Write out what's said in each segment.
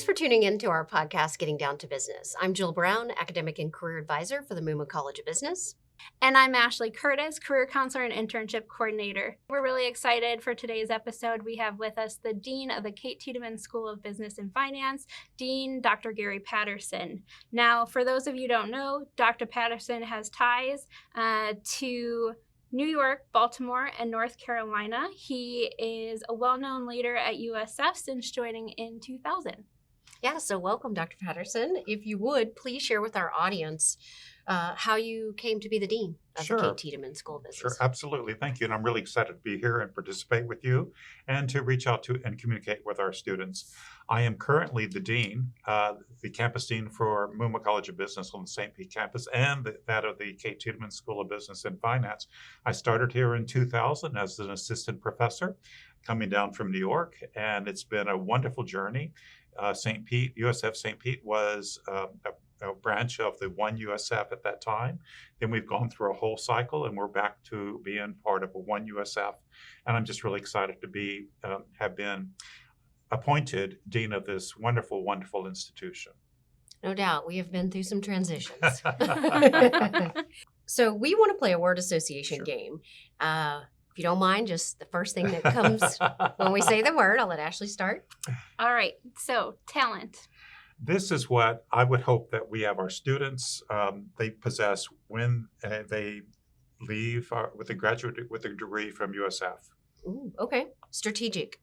Thanks for tuning in to our podcast, Getting Down to Business. I'm Jill Brown, Academic and Career Advisor for the Muma College of Business. And I'm Ashley Curtis, Career Counselor and Internship Coordinator. We're really excited for today's episode. We have with us the Dean of the Tiedeman School of Business and Finance, Dean Dr. Gary Patterson. Now, for those of you who don't know, Dr. Patterson has ties to New York, Baltimore, and North Carolina. He is a well-known leader at USF since joining in 2000. Yeah, so welcome, Dr. Patterson. If you would, please share with our audience how you came to be the Dean of the Tiedeman School of Business. Sure, absolutely. Thank you. And I'm really excited to be here and participate with you and to reach out to and communicate with our students. I am currently the Dean, the campus Dean for Muma College of Business on the St. Pete campus and that of the Tiedeman School of Business and Finance. I started here in 2000 as an assistant professor coming down from New York, and it's been a wonderful journey. St. Pete, USF St. Pete was a branch of the one USF at that time. Then we've gone through a whole cycle and we're back to being part of a one USF. And I'm just really excited to have been appointed Dean of this wonderful, wonderful institution. No doubt. We have been through some transitions. So we want to play a word association game. If you don't mind, just the first thing that comes when we say the word. I'll let Ashley start. All right. So talent. This is what I would hope that we have our students, they possess when they leave with a degree from USF. Ooh, okay. Strategic.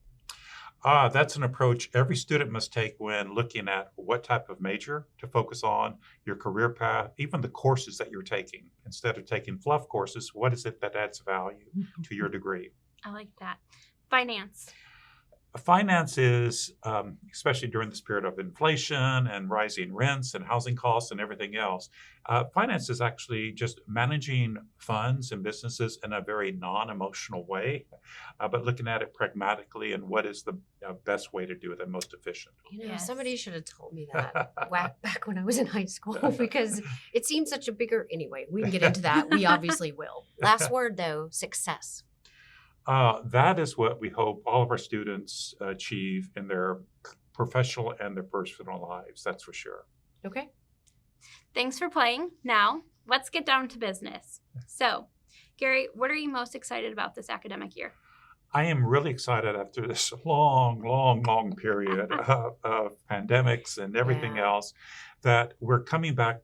That's an approach every student must take when looking at what type of major to focus on, your career path, even the courses that you're taking. Instead of taking fluff courses, what is it that adds value to your degree? I like that. Finance. Finance is, especially during this period of inflation and rising rents and housing costs and everything else, finance is actually just managing funds and businesses in a very non-emotional way, but looking at it pragmatically and what is the best way to do it and most efficient. Somebody should have told me that back when I was in high school, because it seems such a bigger, anyway, we can get into that. We obviously will. Last word though, success. That is what we hope all of our students achieve in their professional and their personal lives, that's for sure. Okay. Thanks for playing. Now, let's get down to business. So, Gary, what are you most excited about this academic year? I am really excited after this long period of pandemics and everything else that we're coming back,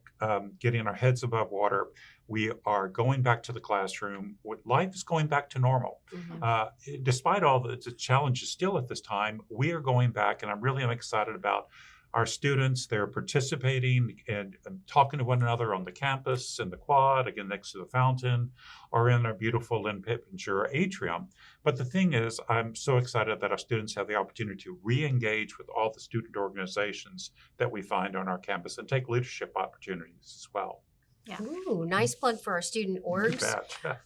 getting our heads above water. We are going back to the classroom. Life is going back to normal. Mm-hmm. Despite all the challenges still at this time, we are going back, and I'm excited about our students. They're participating and talking to one another on the campus, in the quad, again next to the fountain, or in our beautiful Lynn Pippinger atrium. But the thing is, I'm so excited that our students have the opportunity to re-engage with all the student organizations that we find on our campus and take leadership opportunities as well. Yeah. Ooh, nice plug for our student orgs.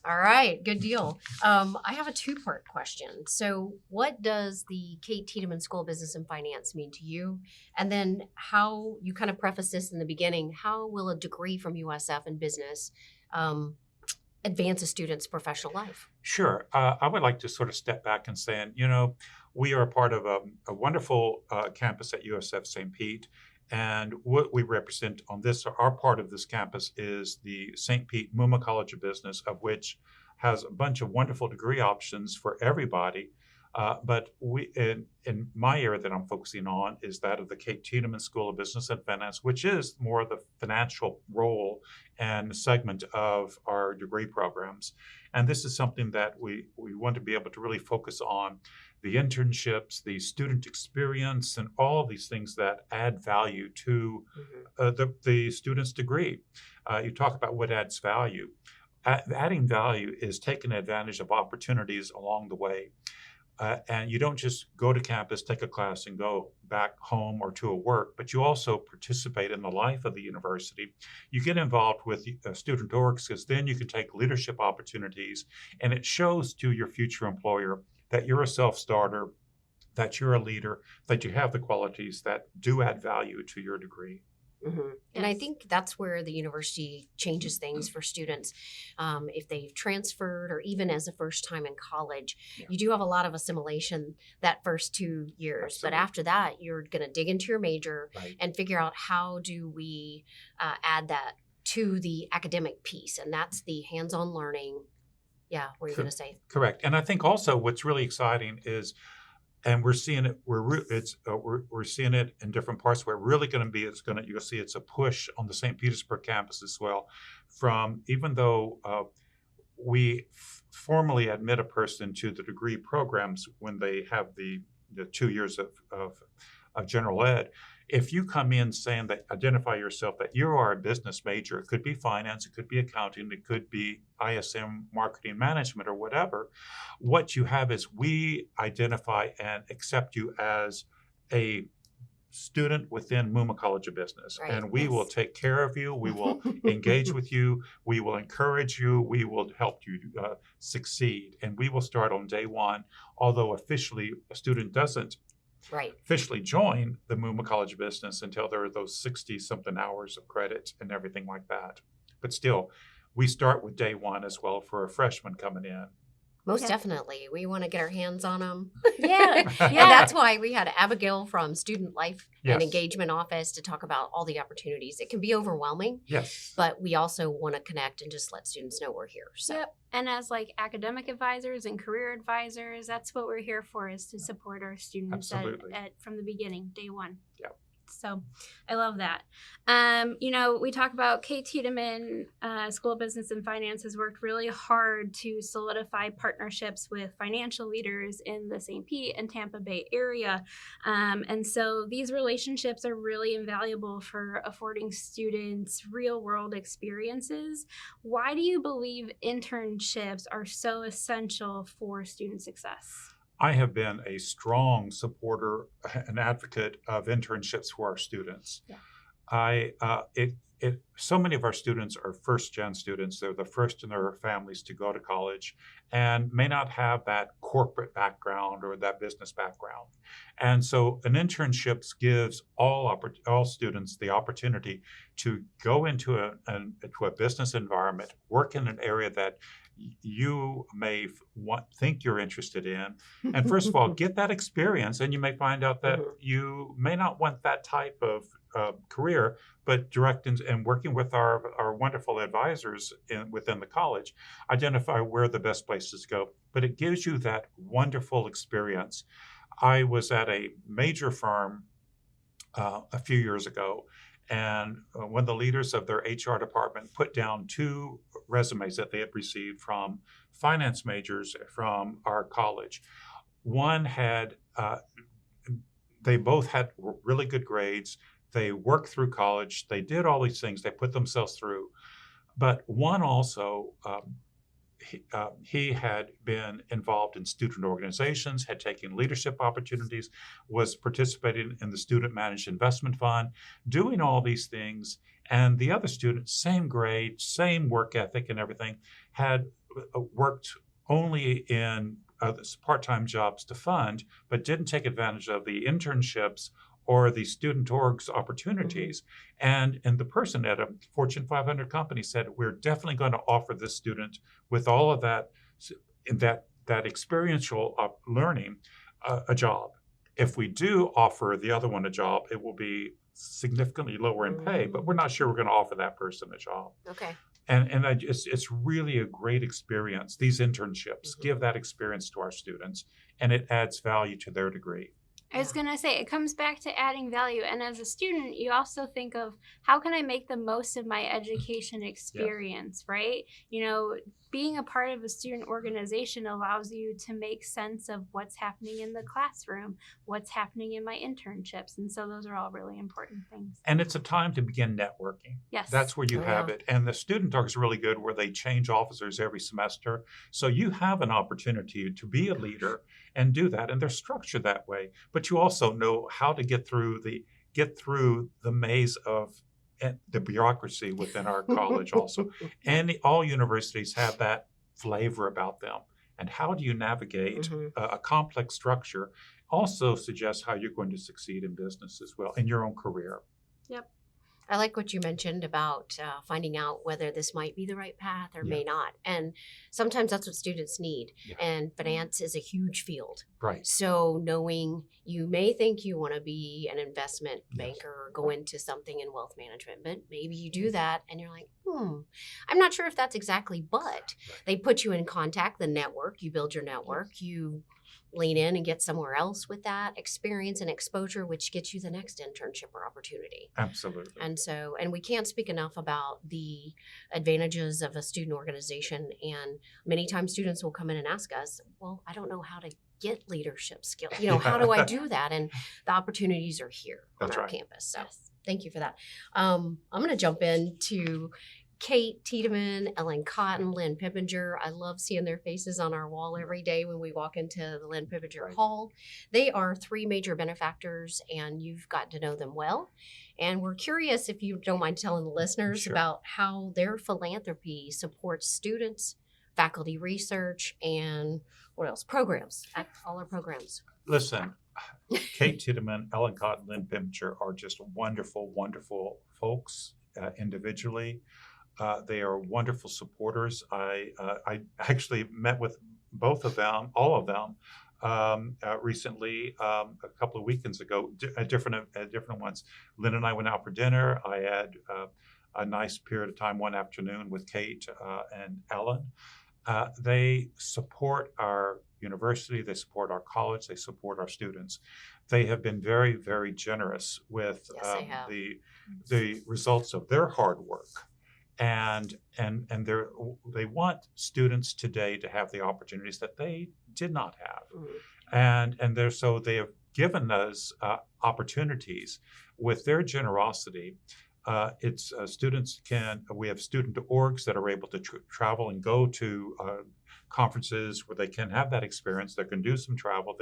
All right, good deal. I have a two-part question. So what does the Tiedeman School of Business and Finance mean to you? And then how, you kind of prefaced this in the beginning, how will a degree from USF in business advance a student's professional life? Sure. I would like to sort of step back and say, we are a part of a wonderful campus at USF St. Pete. And what we represent on our part of this campus is the St. Pete Muma College of Business, of which has a bunch of wonderful degree options for everybody. But in my area that I'm focusing on is that of the Tiedeman School of Business and Finance, which is more of the financial role and segment of our degree programs. And this is something that we want to be able to really focus on: the internships, the student experience, and all of these things that add value to the student's degree. You talk about what adds value. Adding value is taking advantage of opportunities along the way. And you don't just go to campus, take a class, and go back home or to a work, but you also participate in the life of the university. You get involved with student orgs, because then you can take leadership opportunities, and it shows to your future employer that you're a self-starter, that you're a leader, that you have the qualities that do add value to your degree. And I Yes. think that's where the university changes things for students. If they've transferred or even as a first time in college, you do have a lot of assimilation that first 2 years. Absolutely. But after that, you're going to dig into your major Right. and figure out how do we add that to the academic piece. And that's the hands-on learning. Yeah, what are you going to say? Correct. And I think also what's really exciting is, and we're seeing it. We're seeing it in different parts. Where really going to be, you'll see it's a push on the St. Petersburg campus as well. From even though we formally admit a person to the degree programs when they have the 2 years of general ed. If you come in saying that, identify yourself that you are a business major, it could be finance, it could be accounting, it could be ISM, marketing management, or whatever. What you have is we identify and accept you as a student within Muma College of Business. Right. And we Yes. will take care of you. We will engage with you. We will encourage you. We will help you succeed. And we will start on day one, although officially a student doesn't Right. officially join the Muma College of Business until there are those 60-something hours of credit and everything like that. But still, we start with day one as well for a freshman coming in. Most Yeah. definitely. We want to get our hands on them. Yeah. And that's why we had Abigail from Student Life and Yes. Engagement Office to talk about all the opportunities. It can be overwhelming, Yes. but we also want to connect and just let students know we're here. So Yep. And as like academic advisors and career advisors, that's what we're here for, is to support our students Absolutely. from the beginning, day one. Yep. So I love that. We talk about Kate Tiedeman School of Business and Finance has worked really hard to solidify partnerships with financial leaders in the St. Pete and Tampa Bay area. And so these relationships are really invaluable for affording students real world experiences. Why do you believe internships are so essential for student success? I have been a strong supporter and advocate of internships for our students. Yeah. So many of our students are first-gen students. They're the first in their families to go to college and may not have that corporate background or that business background. And so an internship gives all students the opportunity to go into a business environment, work in an area that you may think you're interested in. And first of all, get that experience. And you may find out that you may not want that type of career, but direct and working with our wonderful advisors within the college, identify where the best places to go. But it gives you that wonderful experience. I was at a major firm a few years ago, and when the leaders of their HR department put down 2 resumes that they had received from finance majors from our college, one had, they both had really good grades. They worked through college. They did all these things. They put themselves through. But one also, he had been involved in student organizations, had taken leadership opportunities, was participating in the student managed investment fund, doing all these things. And the other student, same grade, same work ethic and everything, had worked only in part-time jobs to fund, but didn't take advantage of the internships or the student orgs opportunities. And the person at a Fortune 500 company said, we're definitely going to offer this student with all of that experiential learning a job. If we do offer the other one a job, it will be significantly lower in pay, but we're not sure we're going to offer that person a job. okay. And it's really a great experience. These internships give that experience to our students, and it adds value to their degree. I was going to say, it comes back to adding value. And as a student, you also think of, how can I make the most of my education experience, right? Being a part of a student organization allows you to make sense of what's happening in the classroom, what's happening in my internships. And so those are all really important things. And it's a time to begin networking. Yes. That's where you have it. And the student talk is really good, where they change officers every semester. So you have an opportunity to be a leader and do that. And they're structured that way. But you also know how to get through the maze of the bureaucracy within our college also. And all universities have that flavor about them. And how do you navigate a complex structure also suggests how you're going to succeed in business as well, in your own career. Yep. I like what you mentioned about finding out whether this might be the right path or may not. And sometimes that's what students need. Yeah. And finance is a huge field. Right. So knowing you may think you want to be an investment banker or go into something in wealth management, but maybe you do that and you're like, I'm not sure if that's exactly, but they put you in contact, the network, you build your network, you lean in and get somewhere else with that experience and exposure, which gets you the next internship or opportunity. Absolutely. And we can't speak enough about the advantages of a student organization. And many times students will come in and ask us, well, I don't know how to get leadership skills. How do I do that? And the opportunities are here on our campus. So thank you for that. I'm going to jump into Kate Tiedeman, Ellen Cotton, Lynn Pippinger. I love seeing their faces on our wall every day when we walk into the Lynn Pippinger Hall. They are 3 major benefactors, and you've got to know them well. And we're curious, if you don't mind telling the listeners about how their philanthropy supports students, faculty research, and what else? Programs, all our programs. Listen, Kate Tiedeman, Ellen Cotton, Lynn Pippinger are just wonderful, wonderful folks individually. They are wonderful supporters. I actually met with both of them, all of them, recently, a couple of weekends ago, different ones. Lynn and I went out for dinner. I had a nice period of time one afternoon with Kate and Ellen. They support our university, they support our college, they support our students. They have been very, very generous with the results of their hard work. And they want students today to have the opportunities that they did not have. And so they have given us opportunities with their generosity. Students we have student orgs that are able to travel and go to conferences where they can have that experience. They can do some travel.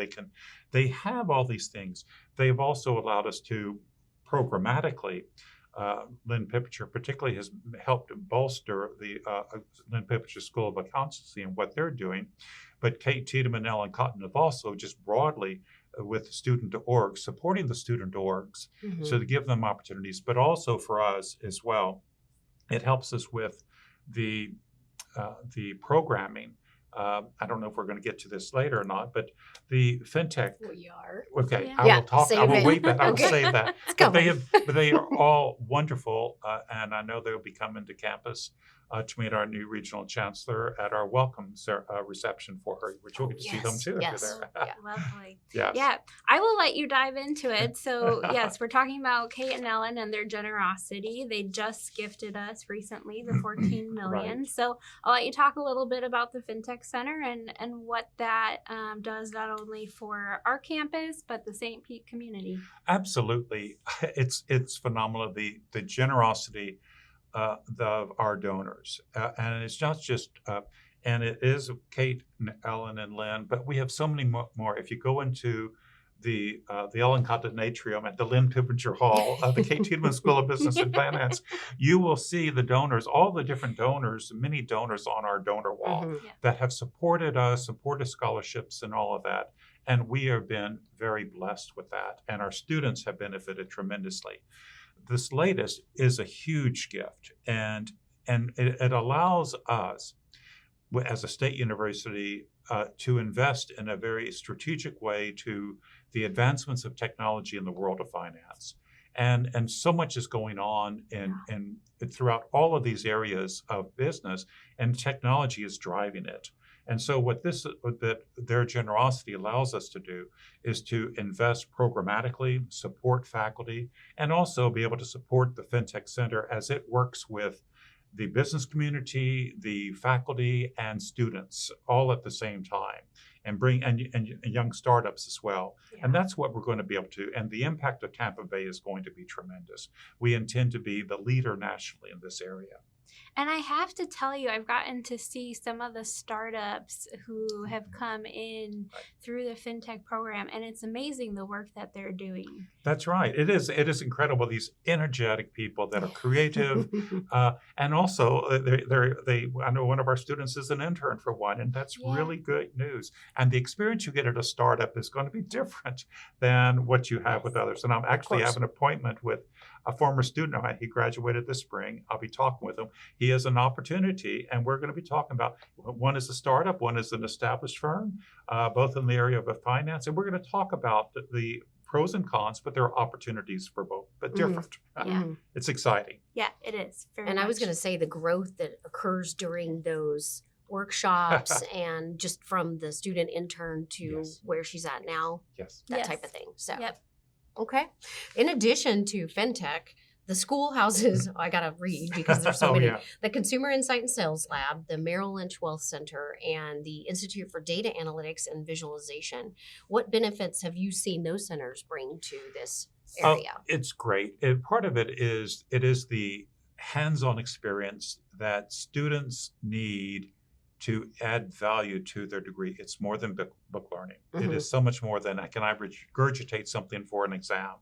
They have all these things. They've also allowed us to programmatically. Lynn Pippinger particularly has helped bolster the Lynn Pippinger School of Accountancy and what they're doing. But Kate Tiedeman and Ellen Cotton have also just broadly with student orgs, supporting the student orgs, so to give them opportunities, but also for us as well. It helps us with the programming. I don't know if we're going to get to this later or not, but the fintech. We are. Okay, I will talk. I will wait that. I will save that. But they are all wonderful, and I know they'll be coming to campus to meet our new regional chancellor at our welcome reception for her, which we'll get to see them too if you're there. Lovely. Yes. Yeah, I will let you dive into it. So yes, we're talking about Kate and Ellen and their generosity. They just gifted us recently the $14 million. Right. So I'll let you talk a little bit about the Fintech Center and what that does not only for our campus but the St. Pete community. Absolutely, it's phenomenal the generosity of our donors, and it's not just. And it is Kate, Ellen, and Lynn, but we have so many more. If you go into the Ellen Cotton Atrium at the Lynn Pippinger Hall, the Kate Tiedeman School of Business and Finance, you will see the donors, all the different donors, many donors on our donor wall that have supported us, supported scholarships and all of that. And we have been very blessed with that. And our students have benefited tremendously. This latest is a huge gift. And it allows us, as a state university, to invest in a very strategic way to the advancements of technology in the world of finance. And so much is going on in throughout all of these areas of business, and technology is driving it. And so what their generosity allows us to do is to invest programmatically, support faculty, and also be able to support the Fintech Center as it works with the business community, the faculty, and students all at the same time, and bring and young startups as well. Yeah. And that's what we're going to be able to. And the impact of Tampa Bay is going to be tremendous. We intend to be the leader nationally in this area. And I have to tell you, I've gotten to see some of the startups who have come in through the FinTech program, and it's amazing the work that they're doing. That's right. It is incredible. These energetic people that are creative, and also I know one of our students is an intern for one, and that's really good news. And the experience you get at a startup is going to be different than what you have with others. And I'm actually have an appointment with a former student of mine. He graduated this spring. I'll be talking with him. He has an opportunity, and we're going to be talking about, one is a startup, one is an established firm, both in the area of finance. And we're going to talk about the pros and cons, but there are opportunities for both, but different. It's exciting. Yeah, it is. Very And I was much. going to say the growth that occurs during those workshops and just from the student intern to Yes. where she's at now, Yes. that Yes. type of thing. So, Yep. okay. In addition to FinTech, the school houses, I got to read because there's so Oh, many. yeah. The Consumer Insight and Sales Lab, the Merrill Lynch Wealth Center, and the Institute for Data Analytics and Visualization. What benefits have you seen those centers bring to this area? It's great. And part of it is the hands-on experience that students need to add value to their degree. It's more than book learning. It is so much more than can I regurgitate something for an exam.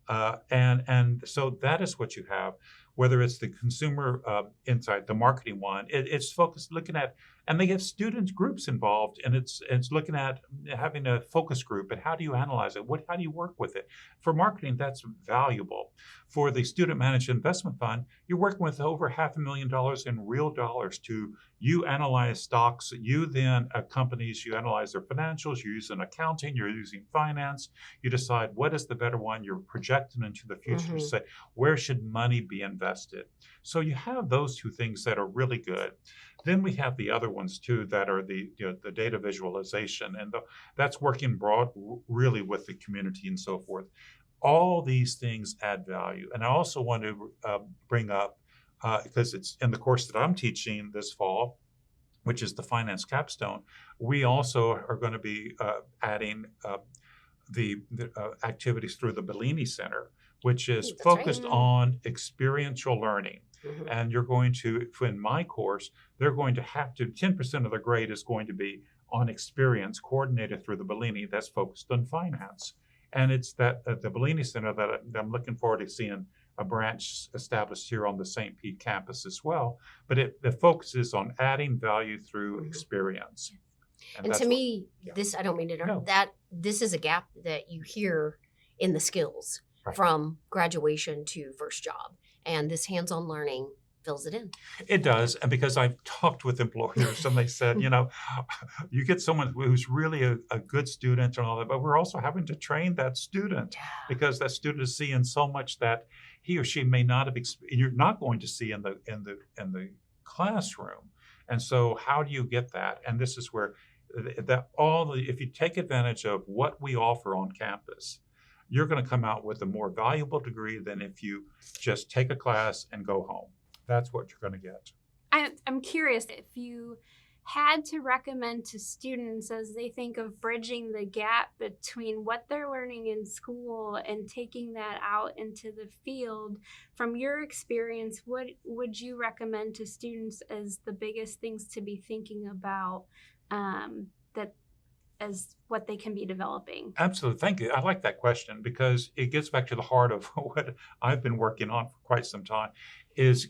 And so that is what you have, whether it's the consumer insight, the marketing one, it's focused looking at, and they have student groups involved, and it's looking at having a focus group and how do you analyze it? How do you work with it? For marketing, that's valuable. For the student managed investment fund, you're working with over $500,000 in real dollars you analyze stocks, you then companies, you analyze their financials, you're using accounting, you're using finance, you decide what is the better one, you're projecting into the future to say, where should money be invested? So you have those two things that are really good. Then we have the other ones too that are the data visualization, and that's working broad really with the community and so forth. All these things add value. And I also want to bring up, because it's in the course that I'm teaching this fall, which is the finance capstone, we also are going to be adding the activities through the Bellini Center, which is That's focused right. on experiential learning. And you're going to, in my course, they're going to have to, 10% of the grade is going to be on experience coordinated through the Bellini that's focused on finance. And it's that at the Bellini Center that I'm looking forward to seeing a branch established here on the St. Pete campus as well. But it focuses on adding value through experience. And that's to what- me, yeah. this, I don't mean to interrupt, No. that this is a gap that you hear in the skills Right. from graduation to first job. And this hands-on learning fills it in. It does. And because I've talked with employers and they said, you get someone who's really a good student and all that, but we're also having to train that student because that student is seeing so much that he or she may not have, you're not going to see in the classroom. And so how do you get that? And this is where if you take advantage of what we offer on campus, you're going to come out with a more valuable degree than if you just take a class and go home. That's what you're going to get. I'm curious if you had to recommend to students as they think of bridging the gap between what they're learning in school and taking that out into the field. From your experience, what would you recommend to students as the biggest things to be thinking about that as what they can be developing? Absolutely. Thank you. I like that question because it gets back to the heart of what I've been working on for quite some time is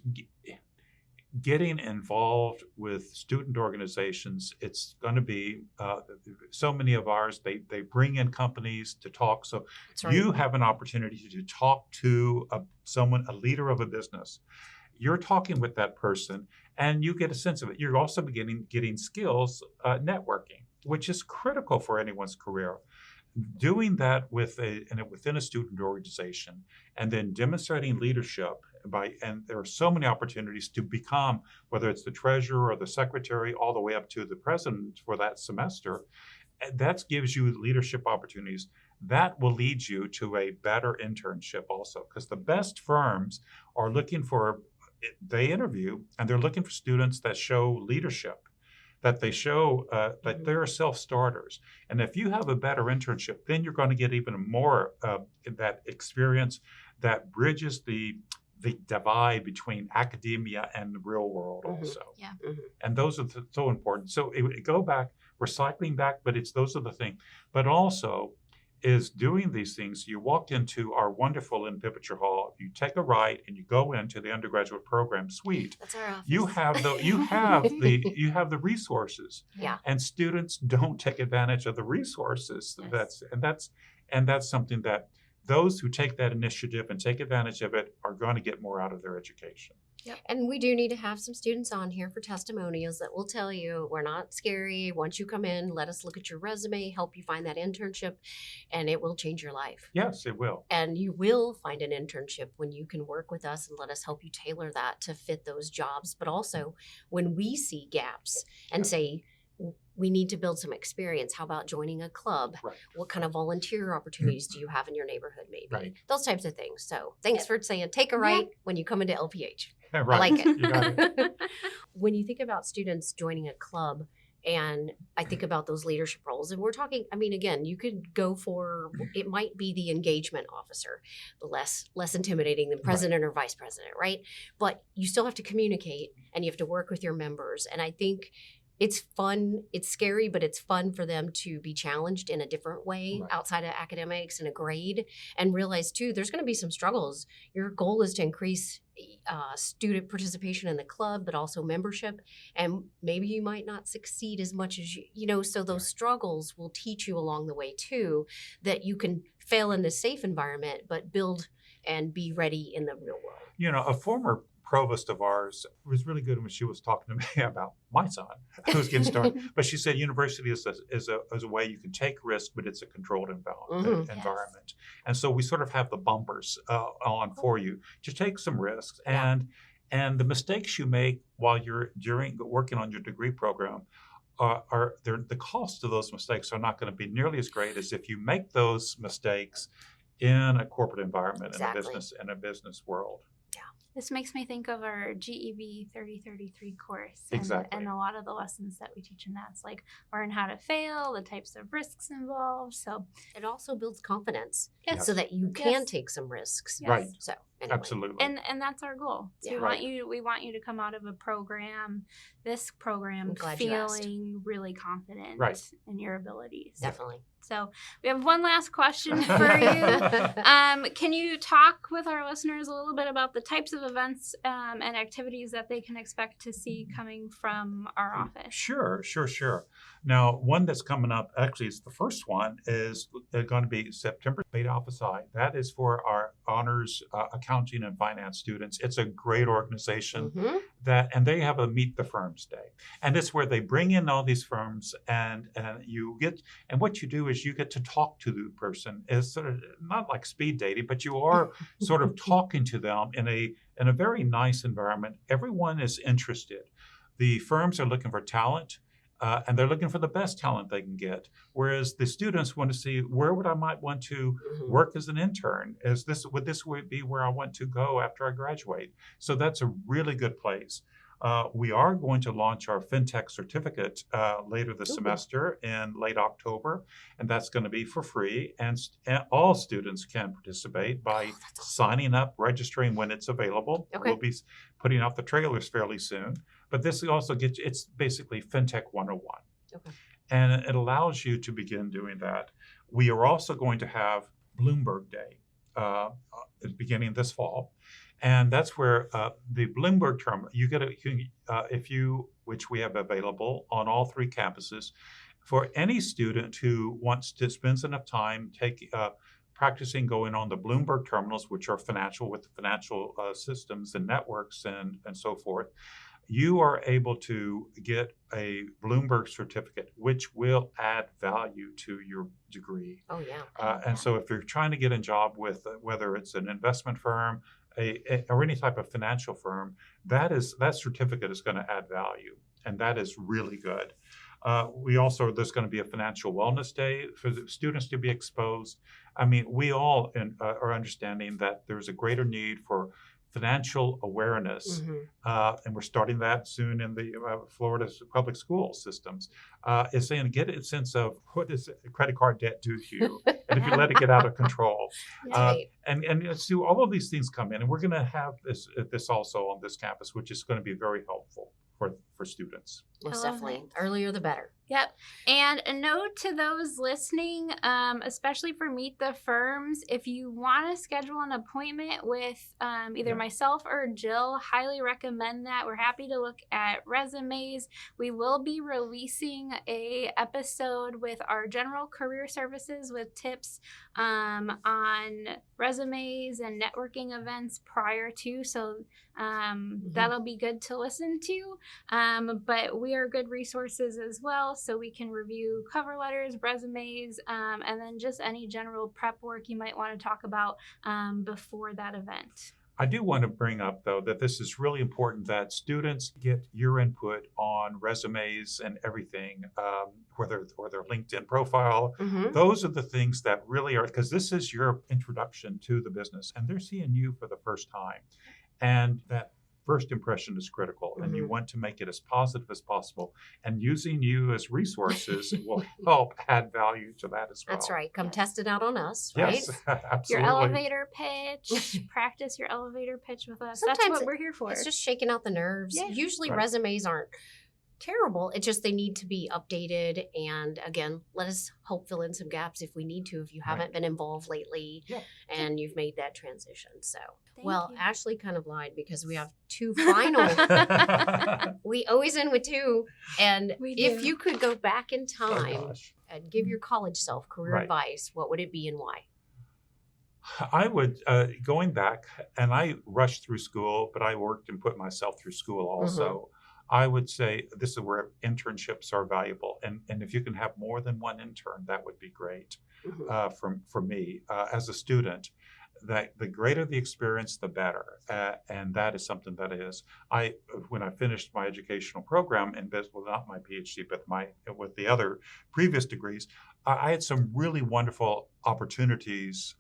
getting involved with student organizations. It's going to be so many of ours, they bring in companies to talk. So That's right. you have an opportunity to talk to a leader of a business. You're talking with that person and you get a sense of it. You're also getting skills networking, which is critical for anyone's career. Doing that within a student organization and then demonstrating leadership and there are so many opportunities to become, whether it's the treasurer or the secretary, all the way up to the president for that semester, that gives you leadership opportunities. That will lead you to a better internship also, because the best firms are they interview and they're looking for students that show leadership, that they show that they're self-starters. And if you have a better internship, then you're going to get even more that experience that bridges the divide between academia and the real world also. Yeah. And those are so important. So we're cycling back, but those are the things. But also is doing these things. You walked into our wonderful in Pipiture Hall. If you take a right and you go into the undergraduate program suite, That's our office. you have the resources. Yeah. And students don't take advantage of the resources. Yes. That's something that those who take that initiative and take advantage of it are going to get more out of their education. Yep. And we do need to have some students on here for testimonials that will tell you we're not scary. Once you come in, let us look at your resume, help you find that internship, and it will change your life. Yes, it will. And you will find an internship when you can work with us and let us help you tailor that to fit those jobs. But also when we see gaps and say, we need to build some experience. How about joining a club? Right. What kind of volunteer opportunities do you have in your neighborhood, maybe? Right. Those types of things. So thanks for saying take a right when you come into LPH. Right. I like it. You got it. When you think about students joining a club, and I think about those leadership roles, and we're talking, I mean, again, you could go for, it might be the engagement officer, the less intimidating than president or vice president, right? But you still have to communicate and you have to work with your members. And I think it's fun, it's scary, but it's fun for them to be challenged in a different way outside of academics and a grade, and realize too, there's going to be some struggles. Your goal is to increase student participation in the club, but also membership. And maybe you might not succeed as much as so those struggles will teach you along the way too, that you can fail in this safe environment, but build and be ready in the real world. A former provost of ours was really good when she was talking to me about my son who was getting started. But she said university is a way you can take risk, but it's a controlled environment. And so we sort of have the bumpers on for you to take some risks. And the mistakes you make while you're working on your degree program the cost of those mistakes are not going to be nearly as great as if you make those mistakes in a corporate environment, in a business world. This makes me think of our GEB 3033 course and a lot of the lessons that we teach in that. It's like learn how to fail, the types of risks involved. So it also builds confidence so that you can take some risks. Right. So anyway. Absolutely. And that's our goal. So we want you to come out of this program feeling really confident in your abilities. Definitely. So we have one last question for you. Can you talk with our listeners a little bit about the types of events and activities that they can expect to see coming from our office? Sure. Now, one that's coming up, actually it's the first one, is going to be September Beta Alpha Psi. That is for our honors accounting and finance students. It's a great organization and they have a Meet the Firms Day. And it's where they bring in all these firms and what you do is you get to talk to the person. It's sort of not like speed dating, but you are sort of talking to them in a very nice environment. Everyone is interested. The firms are looking for talent. And they're looking for the best talent they can get. Whereas the students want to see where I might want to work as an intern. Would this be where I want to go after I graduate? So that's a really good place. We are going to launch our Fintech certificate later this semester in late October, and that's going to be for free. And all students can participate by signing up, registering when it's available. We'll be putting out the trailers fairly soon. But this also it's basically Fintech 101. And it allows you to begin doing that. We are also going to have Bloomberg Day beginning this fall. And that's where the Bloomberg terminal, you get which we have available on all three campuses, for any student who wants to spend enough time practicing going on the Bloomberg terminals, which are financial systems and networks and so forth. You are able to get a Bloomberg certificate, which will add value to your degree. Oh, yeah. And so if you're trying to get a job with whether it's an investment firm or any type of financial firm, that certificate is going to add value. And that is really good. There's going to be a financial wellness day for the students to be exposed. I mean, we all are understanding that there's a greater need for financial awareness, and we're starting that soon in the Florida public school systems. Is saying get a sense of what does credit card debt do to you, and if you let it get out of control, and so all of these things come in, and we're going to have this also on this campus, which is going to be very helpful for students. Most definitely, earlier the better. Yep. And a note to those listening, especially for Meet the Firms, if you want to schedule an appointment with either myself or Jill, highly recommend that. We're happy to look at resumes. We will be releasing a episode with our general career services with tips on resumes and networking events prior to. So that'll be good to listen to. But we are good resources as well. So we can review cover letters, resumes, and then just any general prep work you might want to talk about before that event. I do want to bring up, though, that this is really important that students get your input on resumes and everything, whether or their LinkedIn profile. Those are the things that really are, because this is your introduction to the business, and they're seeing you for the first time. And that first impression is critical, and you want to make it as positive as possible. And using you as resources will help add value to that as well. That's right. Come test it out on us, right? Yes, absolutely. Your elevator pitch, practice your elevator pitch with us. Sometimes That's what we're here for. It's just shaking out the nerves. Yeah. Usually Right. resumes aren't terrible. It's just they need to be updated. And again, let us help fill in some gaps if we need to, if you haven't been involved lately and you've made that transition. So, Thank you. Ashley kind of lied because we have two final. We always end with two. And We if do. you could go back in Oh, time gosh. and give your college self career Right. advice, what would it be and why? I would, going back, and I rushed through school, but I worked and put myself through school also. I would say this is where internships are valuable. And if you can have more than one intern, that would be great for me as a student. That the greater the experience, the better. And that is something that is, when I finished my educational program in business, well, not my PhD, but with the other previous degrees, I had some really wonderful opportunities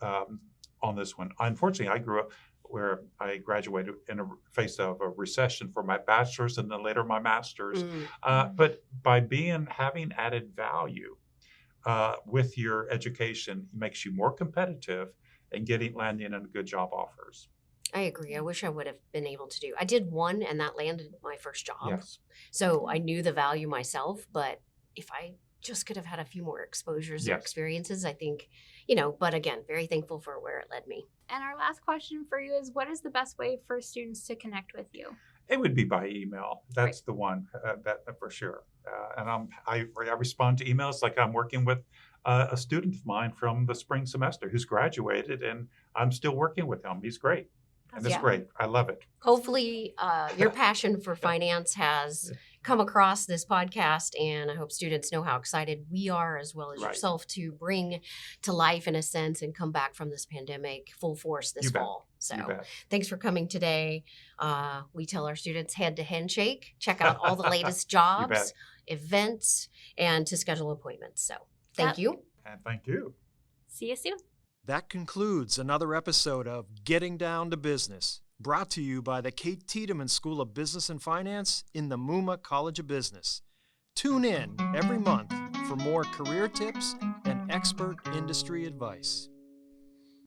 on this one. Unfortunately, I grew up where I graduated in a face of a recession for my bachelor's and then later my master's. But by having added value with your education, it makes you more competitive and landing in good job offers. I agree. I wish I would have been able to do. I did one and that landed my first job. Yes. So I knew the value myself, but if I just could have had a few more exposures or Yes. experiences, I think, but again, very thankful for where it led me. And our last question for you is, what is the best way for students to connect with you? It would be by email. That's the one, that for sure. And I respond to emails like I'm working with a student of mine from the spring semester who's graduated, and I'm still working with him. He's great. And it's Yeah. great. I love it. Hopefully, your passion for finance has come across this podcast, and I hope students know how excited we are, as well as Right. yourself, to bring to life, in a sense, and come back from this pandemic full force this You bet. fall. You So bet. thanks for coming today. We tell our students head to handshake, check out all the latest jobs, bet. events, and to schedule appointments. So thank you. And thank you. See you soon. That concludes another episode of Getting Down to Business, brought to you by the Tiedeman School of Business and Finance in the Muma College of Business. Tune in every month for more career tips and expert industry advice.